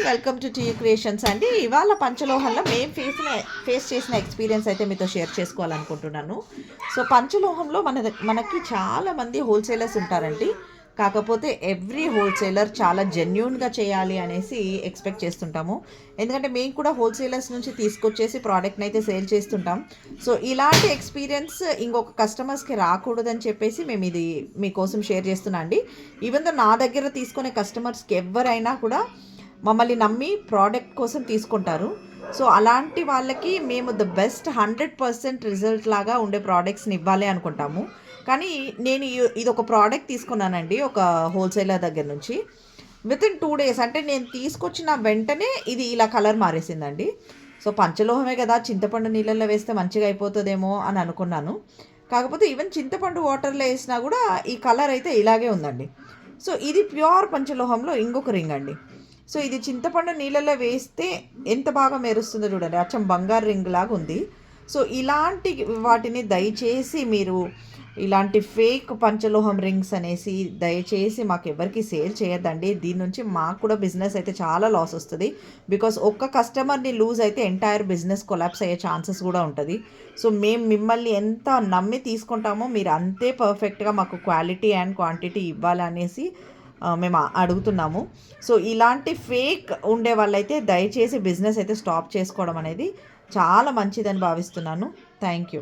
Welcome to tea creations అండి. ఇవాళ పంచలోహంలో మేము ఫేస్ చేసిన ఎక్స్పీరియన్స్ అయితే మీతో షేర్ చేసుకోవాలనుకుంటున్నాను. సో పంచలోహంలో మనకి చాలామంది హోల్సేలర్స్ ఉంటారండి. కాకపోతే ఎవ్రీ హోల్సేలర్ చాలా జెన్యూన్గా చేయాలి అనేసి ఎక్స్పెక్ట్ చేస్తుంటాము. ఎందుకంటే మేము కూడా హోల్సేలర్స్ నుంచి తీసుకొచ్చేసి ప్రోడక్ట్ని అయితే సేల్ చేస్తుంటాం. సో ఇలాంటి ఎక్స్పీరియన్స్ ఇంకొక కస్టమర్స్కి రాకూడదని చెప్పేసి మేము ఇది మీకోసం షేర్ చేస్తున్నా అండి. ఈవెన్ దో నా దగ్గర తీసుకునే కస్టమర్స్కి ఎవరైనా కూడా మమ్మల్ని నమ్మి ప్రోడక్ట్ కోసం తీసుకుంటారు. సో అలాంటి వాళ్ళకి మేము ద బెస్ట్ 100% రిజల్ట్ లాగా ఉండే ప్రోడక్ట్స్ని ఇవ్వాలి అనుకుంటాము. కానీ నేను ఇది ఒక ప్రోడక్ట్ తీసుకున్నానండి ఒక హోల్సేలర్ దగ్గర నుంచి. వితిన్ 2 days, అంటే నేను తీసుకొచ్చిన వెంటనే ఇది ఇలా కలర్ మారేసిందండి. సో పంచలోహమే కదా, చింతపండు నీళ్ళల్లో వేస్తే మంచిగా అయిపోతుందేమో అని అనుకున్నాను. కాకపోతే ఈవెన్ చింతపండు వాటర్లో వేసినా కూడా ఈ కలర్ అయితే ఇలాగే ఉందండి. సో ఇది ప్యూర్ పంచలోహంలో ఇంకొక రింగ్ అండి. సో ఇది చింతపండు నీళ్ళలో వేస్తే ఎంత బాగా మెరుస్తుందో చూడండి, అచ్చం బంగారు రింగ్ లాగా ఉంది. సో ఇలాంటి వాటిని దయచేసి మీరు ఇలాంటి ఫేక్ పంచలోహం రింగ్స్ అనేసి దయచేసి మాకు ఎవరికి సేల్ చేయొద్దండి. దీని నుంచి మాకు కూడా బిజినెస్ అయితే చాలా లాస్ వస్తుంది. బికాస్ ఒక్క కస్టమర్ని లూజ్ అయితే ఎంటైర్ బిజినెస్ కొలాప్స్ అయ్యే ఛాన్సెస్ కూడా ఉంటుంది. సో మేము మిమ్మల్ని ఎంత నమ్మి తీసుకుంటామో మీరు అంతే పర్ఫెక్ట్గా మాకు క్వాలిటీ అండ్ క్వాంటిటీ ఇవ్వాలనేసి మేము అడుగుతున్నాము. సో ఇలాంటి ఫేక్ ఉండే వాళ్ళైతే దయచేసి బిజినెస్ అయితే స్టాప్ చేసుకోవడం అనేది చాలా మంచిదని భావిస్తున్నాను. Thank you.